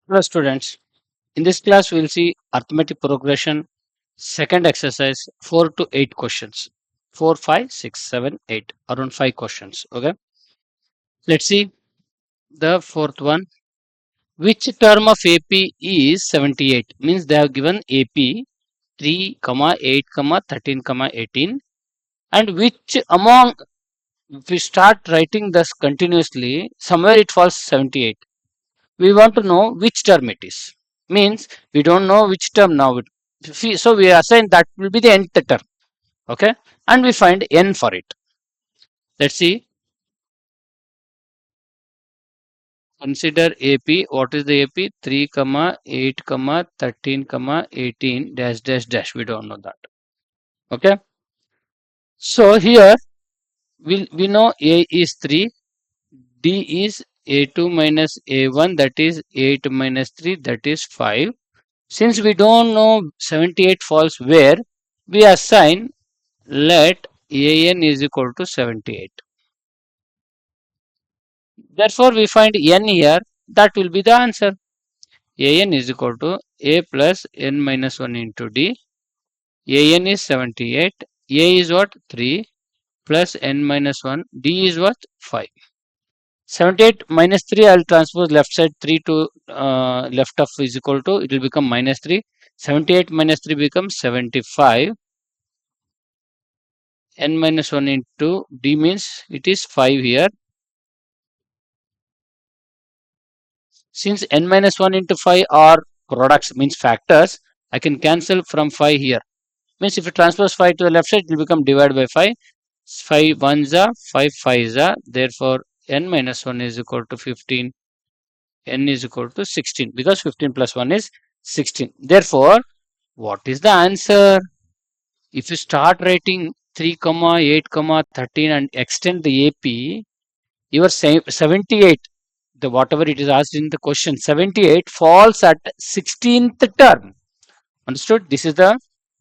Hello students, in this class we will see arithmetic progression, second exercise, 4 to 8 questions. 4, 5, 6, 7, 8, around 5 questions. Okay, let's see the fourth one. Which term of AP is 78? Means they have given AP 3, 8, 13, 18, and which among, if we start writing this continuously, somewhere it falls 78. We want to know which term it is. Means we don't know which term now. So we assign that will be the nth term. Okay, and we find n for it. Let's see. Consider AP. What is the AP? 3, 8, 13, 18 dash dash dash. We don't know that. Okay. So here we know A is 3, D is A2 minus A1, that is 8 minus 3, that is 5. Since we don't know 78 falls where, we assign let an is equal to 78. Therefore, we find n here. That will be the answer. An is equal to a plus n minus 1 into d. An is 78. A is what? 3 plus n minus 1. D is what? 5. 78 minus 3, I will transpose left side 3 to left of is equal to, it will become minus 3. 78 minus 3 becomes 75. N minus 1 into d means it is 5 here. Since n minus 1 into 5 are products, means factors, I can cancel from 5 here. Means if you transpose 5 to the left side, it will become divided by 5. 5 ones are 5 5s are. Therefore, n minus 1 is equal to 15. N is equal to 16 because 15 plus 1 is 16. Therefore, what is the answer? If you start writing 3, 8, 13 and extend the AP, your 78, the whatever it is asked in the question, 78 falls at 16th term. Understood? This is the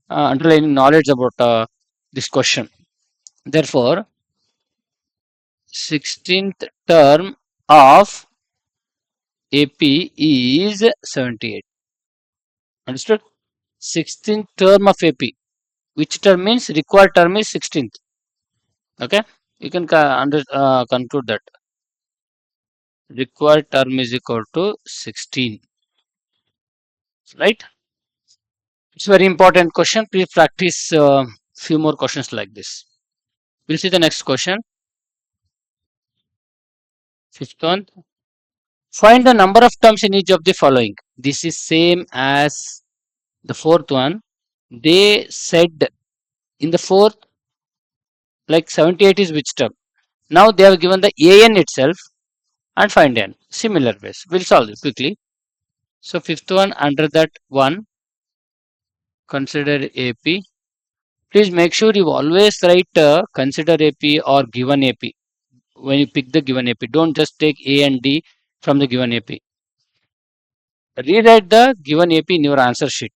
underlying knowledge about this question. Therefore, 16th term of AP is 78. Understood? 16th term of AP. Which term means required term is 16th. Okay? You can conclude that. Required term is equal to 16. Right? It's a very important question. Please practice few more questions like this. We'll see the next question. Fifth one. Find the number of terms in each of the following. This is same as the fourth one. They said in the fourth, like 78 is which term. Now they have given the an itself and find n. Similar ways. We'll solve it quickly. So fifth one, under that one, consider AP. Please make sure you always write consider AP or given AP when you pick the given AP. Don't just take A and D from the given AP. Rewrite the given AP in your answer sheet.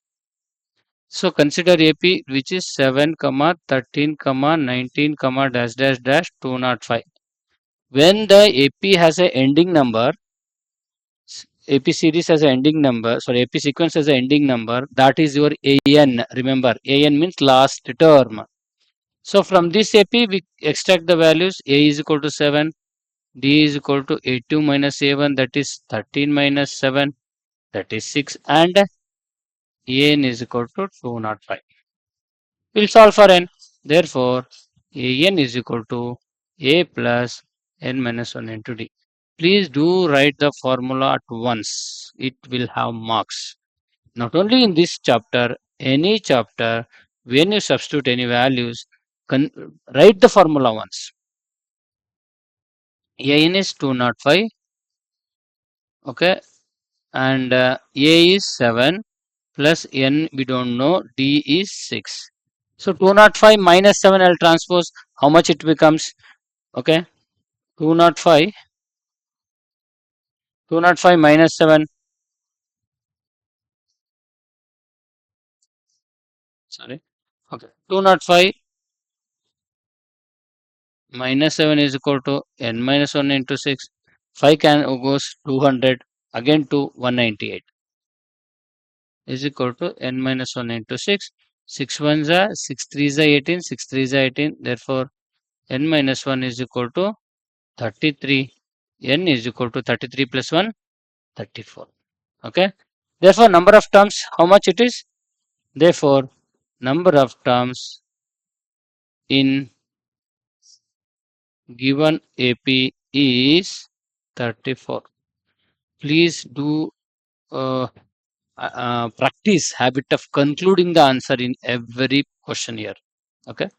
So consider AP which is 7, 13, 19, dash dash dash 205. When the AP has an ending number, AP series has an ending number, sorry, AP sequence has an ending number, that is your AN. Remember, AN means last term. So from this AP, we extract the values. A is equal to 7, D is equal to A2 minus A1, that is 13 minus 7, that is 6, and AN is equal to 205. We'll solve for n. Therefore, AN is equal to A plus n minus 1 into D. Please do write the formula at once. It will have marks. Not only in this chapter, any chapter, when you substitute any values, write the formula once. AN is 205. Okay. And A is 7 plus n we don't know, D is 6. So 205 minus 7 I'll transpose, how much it becomes? Okay, 205 minus 7, sorry, okay, 205 minus 7 is equal to n minus 1 into 6. 5 can goes 200, again to 198 is equal to n minus 1 into 6. 6 1s are 6 3s are 18, 6 3s are 18. Therefore, n minus 1 is equal to 33. N is equal to 33 plus 1, 34. Okay. Therefore, number of terms, how much it is? Therefore, number of terms in given AP is 34. Please do practice habit of concluding the answer in every question here. Okay.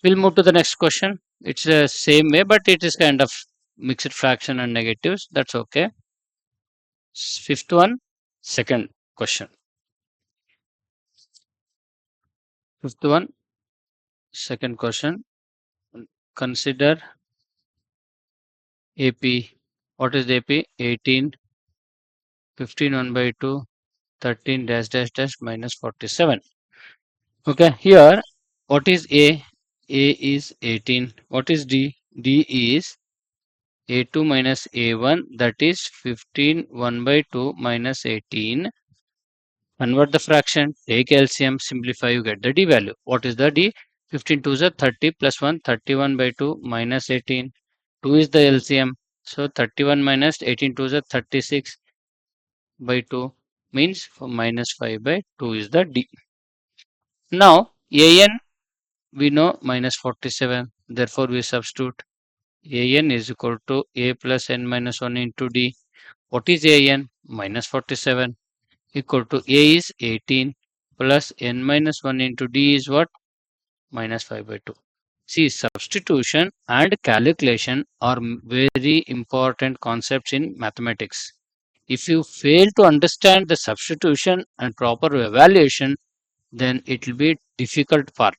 We'll move to the next question. It's the same way, but it is kind of mixed fraction and negatives. That's okay. Fifth one, second question. Fifth one, second question. Consider AP. What is the AP? 18, 15 1 by 2, 13 dash dash dash minus 47. Okay, here what is A? A is 18. What is D? D is A2 minus A1, that is 15 1 by 2 minus 18. Convert the fraction, take LCM, simplify, you get the D value. What is the D? 15 2 is 30 plus 1, 31 by 2 minus 18. 2 is the LCM. So 31 minus 18 2 is 36 by 2 means minus 5 by 2 is the D. Now AN we know minus 47. Therefore we substitute AN is equal to A plus N minus 1 into D. What is AN? Minus 47 equal to A is 18 plus N minus 1 into D is what? Minus 5 by 2. See, substitution and calculation are very important concepts in mathematics. If you fail to understand the substitution and proper evaluation, then it will be difficult part.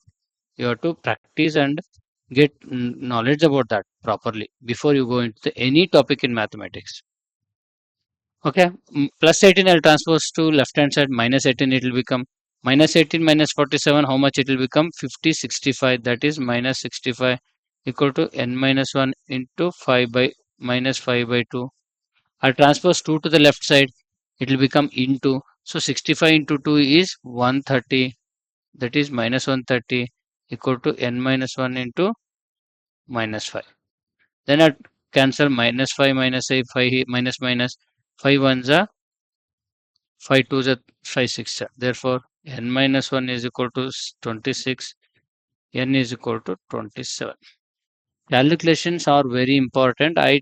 You have to practice and get knowledge about that properly before you go into any topic in mathematics. Okay, plus 18 I'll transpose to left hand side, minus 18 it will become minus 18 minus 47, how much it will become? 50 65, that is minus 65 equal to n minus 1 into 5 by minus 5 by 2. I'll transpose 2 to the left side, it will become into, so 65 into 2 is 130, that is minus 130 equal to n minus 1 into minus 5. Then I cancel minus 5 minus 5, 5 minus minus 5 ones are 5 2 is 5 6. Therefore, n minus 1 is equal to 26, n is equal to 27. Calculations are very important. I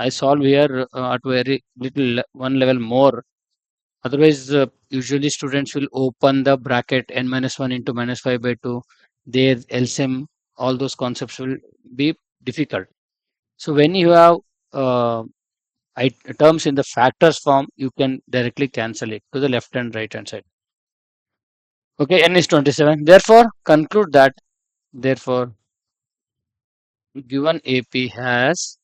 solve here at very little one level more. Otherwise, usually students will open the bracket n minus 1 into minus 5 by 2. Their LCM, all those concepts will be difficult. So when you have uh, terms in the factors form, you can directly cancel it to the left and right hand side. Okay, n is 27. Therefore, conclude that, therefore, given AP has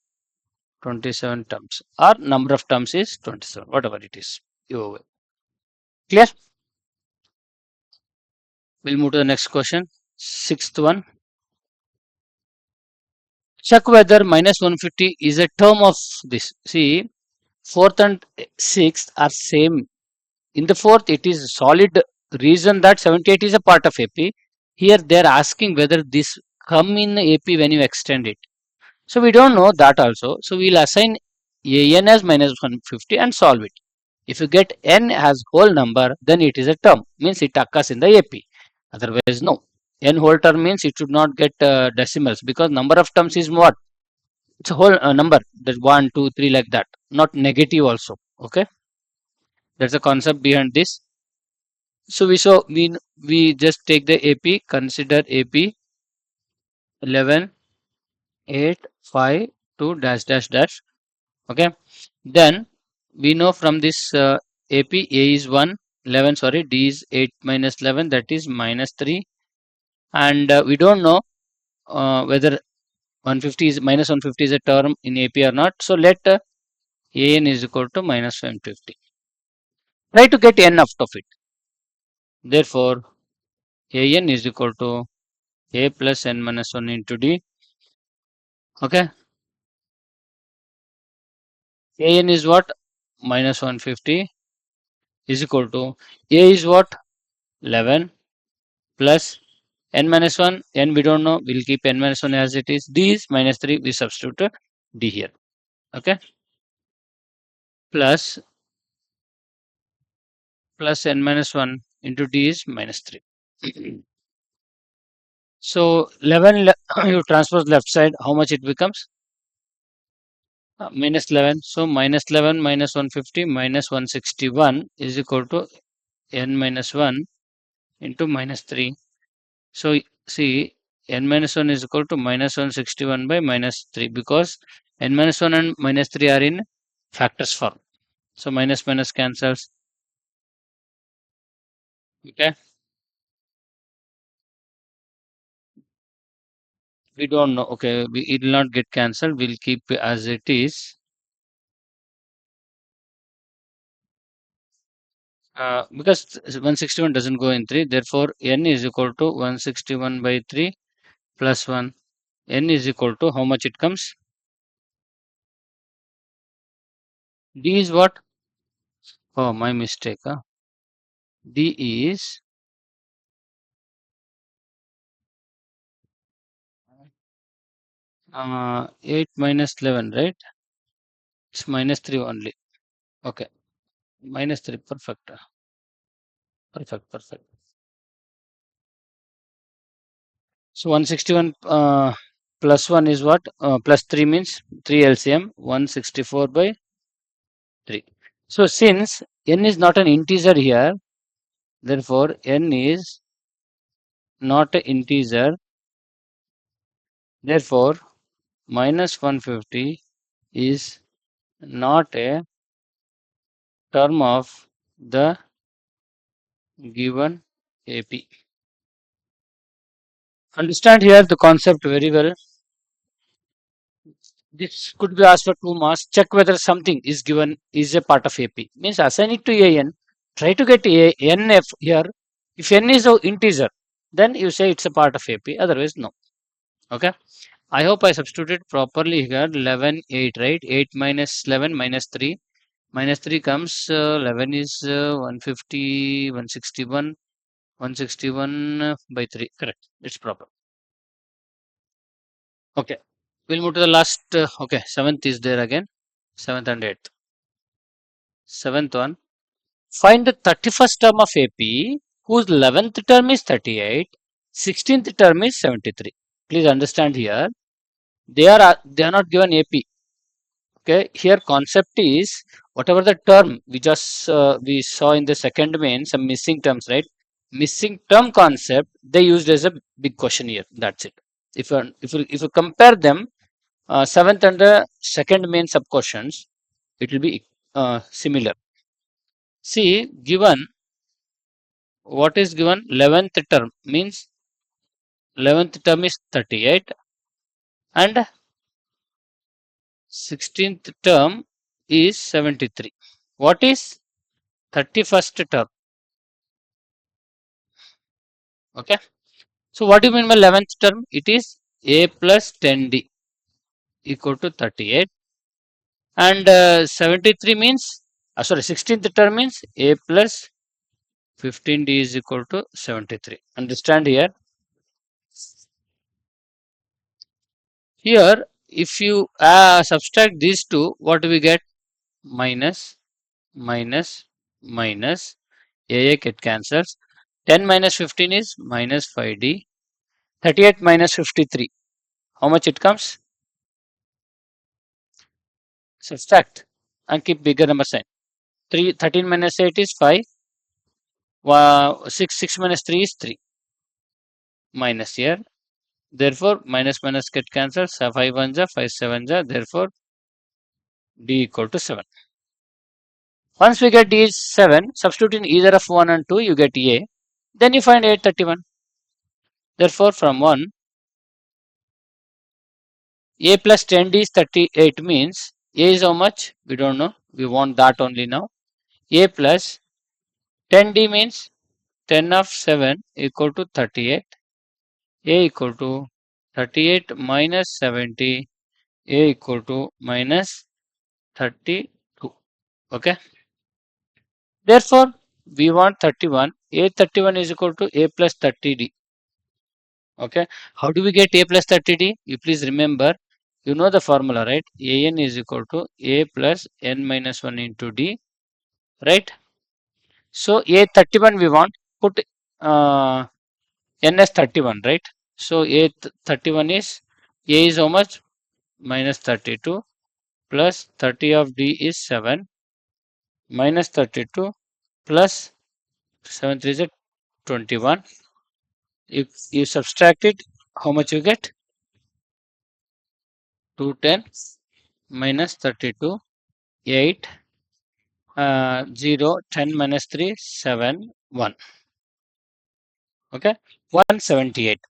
27 terms or number of terms is 27, whatever it is. Clear? We'll move to the next question. Sixth one. Check whether minus 150 is a term of this. See, fourth and sixth are same. In the fourth, it is solid reason that 78 is a part of AP. Here they are asking whether this come in AP when you extend it. So we don't know that also. So we'll assign an as minus 150 and solve it. If you get n as whole number, then it is a term. Means it occurs in the AP. Otherwise, no. N whole term means it should not get decimals because number of terms is what? It's a whole number. There's 1, 2, 3 like that. Not negative also. Okay. That's the concept behind this. So we just take the AP, consider AP 11, 8, 5, 2 dash dash dash. Okay. Then we know from this AP A is 1, 11, sorry, D is 8 minus 11, that is minus 3. And we don't know whether 150 is minus 150 is a term in AP or not. So let AN is equal to minus 150. Try to get N out of it. Therefore, AN is equal to A plus N minus 1 into D. Okay. AN is what? minus 150 is equal to A is what? 11 plus n minus 1. N we don't know. We'll keep n minus 1 as it is. D is minus 3. We substitute D here. Okay. Plus n minus 1 into D is minus 3. So 11 you transpose left side. How much it becomes? Minus 11. So minus 11 minus 150 minus 161 is equal to n minus 1 into minus 3. So see, n minus 1 is equal to minus 161 by minus 3 because n minus 1 and minus 3 are in factors form. So minus minus cancels. Okay. We don't know. Okay. It will not get cancelled. We'll keep it as it is. Because 161 doesn't go in 3. Therefore, n is equal to 161 by 3 plus 1. N is equal to how much it comes? D is what? Oh, my mistake. Huh? D is 8 minus 11, right? It's minus 3 only. Okay. Minus 3. Perfect. Perfect. Perfect. So 161 plus 1 is what? Plus 3 means 3 LCM. 164 by 3. So since n is not an integer here, therefore n is not an integer. Therefore, minus 150 is not a term of the given AP. Understand here the concept very well. This could be asked for 2 marks. Check whether something is given is a part of AP. Means assign it to AN. Try to get a NF here. If n is an integer, then you say it's a part of AP. Otherwise, no. Okay. I hope I substituted properly here. 11, 8, right? 8 minus 11 minus 3. Minus 3 comes 11 is 150, 161, 161 by 3. Correct. It's proper. Okay. We'll move to the last. Okay. 7th is there again. 7th and 8th. 7th one. Find the 31st term of AP whose 11th term is 38, 16th term is 73. Please understand here. They are not given AP. Okay. Here concept is whatever the term we saw in the second main, some missing terms, right? Missing term concept they used as a big question here. That's it. If you compare them, 7th and the second main sub questions, it will be similar. See, given what is given 11th term means 11th term is 38 and 16th term is 73. What is 31st term? Okay. So what do you mean by 11th term? It is A plus 10D equal to 38 and 73 means, sorry, 16th term means A plus 15D is equal to 73. Understand here? Here, if you subtract these two, what do we get? Minus, minus, minus. AA get cancels. 10 minus 15 is minus 5D. 38 minus 53. How much it comes? Subtract and keep bigger number sign. 13 minus 8 is 5. 6 minus 3 is 3. Minus here. Therefore, minus minus get cancelled. 5 1 ja, 5 7 ja. Therefore, D equal to 7. Once we get D is 7, substitute in either of 1 and 2, you get A. Then you find 831. Therefore, from 1, A plus 10D is 38 means A is how much? We don't know. We want that only now. A plus 10D means 10 of 7 equal to 38. A equal to 38 minus 70. A equal to minus 32. Okay. Therefore, we want 31. A31 is equal to A plus 30D. Okay. How do we get A plus 30D? You please remember, you know the formula, right? AN is equal to A plus N minus 1 into D, right? So A31 we want, put N as 31, right? So A31 is, A is how much? Minus 32 plus 30 of D is 7 minus 32 plus 7 3 is 21. You subtract it, how much you get? 210 minus 32, 8, 0, 10 minus 3, 7, 1. Okay, 178.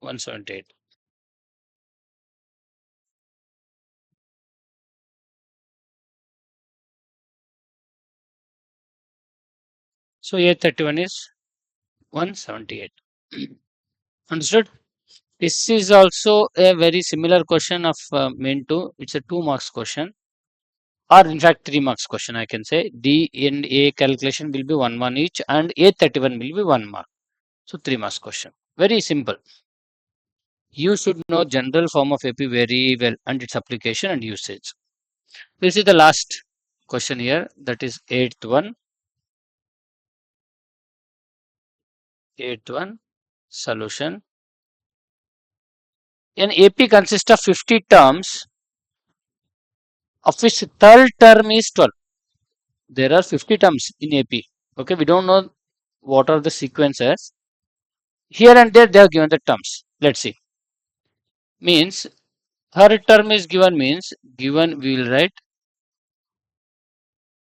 178. So A31 is 178. Understood? This is also a very similar question of main 2. It's a 2 marks question, or in fact 3 marks question, I can say. D and A calculation will be 1 each, and A31 will be 1 mark. So 3 marks question. Very simple. You should know general form of AP very well and its application and usage. This is the last question here, that is eighth one. Eighth one, solution. An AP consists of 50 terms, of which third term is 12. There are 50 terms in AP. Okay, we don't know what are the sequences. Here and there they have given the terms. Let's see. Means third term is given, means given we will write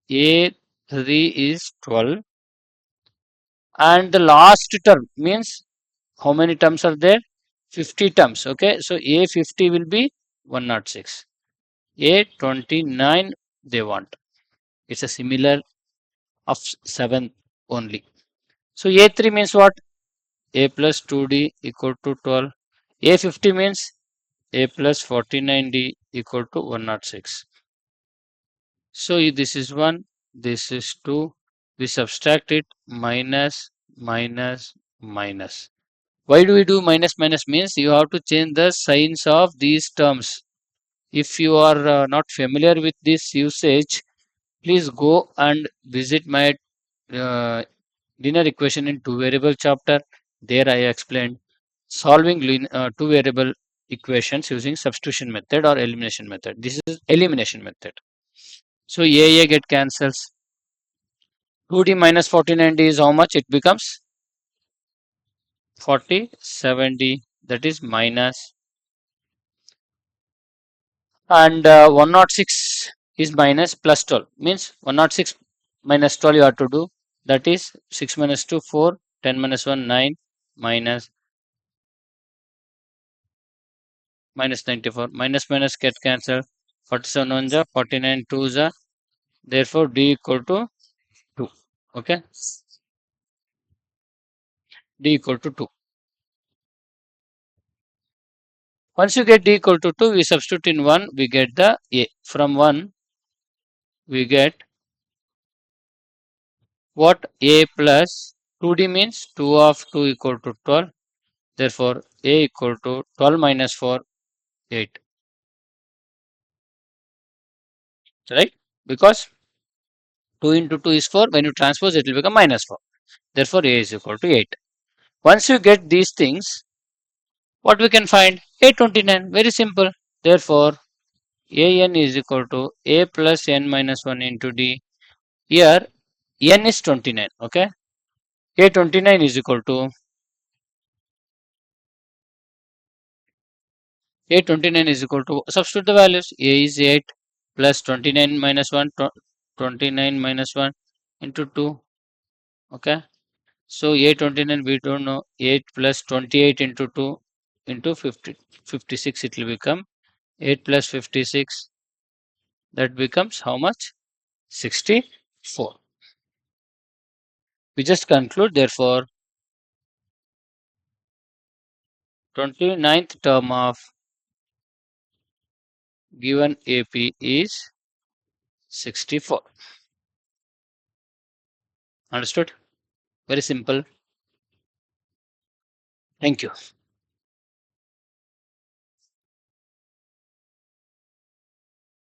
A3 is 12, and the last term means how many terms are there? 50 terms. Okay, so A50 will be 106. A29 they want. It's a similar of 7 only. So A3 means what? A plus 2D equal to 12. A50 means A plus 49D equal to 106. So this is 1, this is 2. We subtract it, minus, minus, minus. Why do we do minus minus? Means you have to change the signs of these terms. If you are not familiar with this usage, please go and visit my uh, linear equation in two variable chapter. There I explained solving two variable equations using substitution method or elimination method. This is elimination method. So A get cancels. 2D minus 49D is how much? It becomes 47D, that is minus, and 106 is minus plus 12, means 106 minus 12 you have to do, that is 6 minus 2 4, 10 minus 1 9, minus, minus 94, minus minus get cancelled, 47 1 ja, 49 2 ja, therefore D equal to 2. Okay, D equal to 2. Once you get D equal to 2, we substitute in 1, we get the A. From 1 we get what? A plus 2D means 2 of 2 equal to 12. Therefore, A equal to 12 minus 4, 8. Right? Because 2 into 2 is 4. When you transpose, it will become minus 4. Therefore, A is equal to 8. Once you get these things, what we can find? A29. Very simple. Therefore, AN is equal to A plus N minus 1 into D. Here, N is 29. Okay? A29 is equal to A29 is equal to, substitute the values. A is 8 plus 29 minus 1, 29 minus 1 into 2. Okay. So A29 we don't know, 8 plus 28 into 2 into 50, 56 it will become 8 plus 56, that becomes how much? 64. We just conclude, therefore 29th term of given AP is 64. Understood? Very simple. Thank you.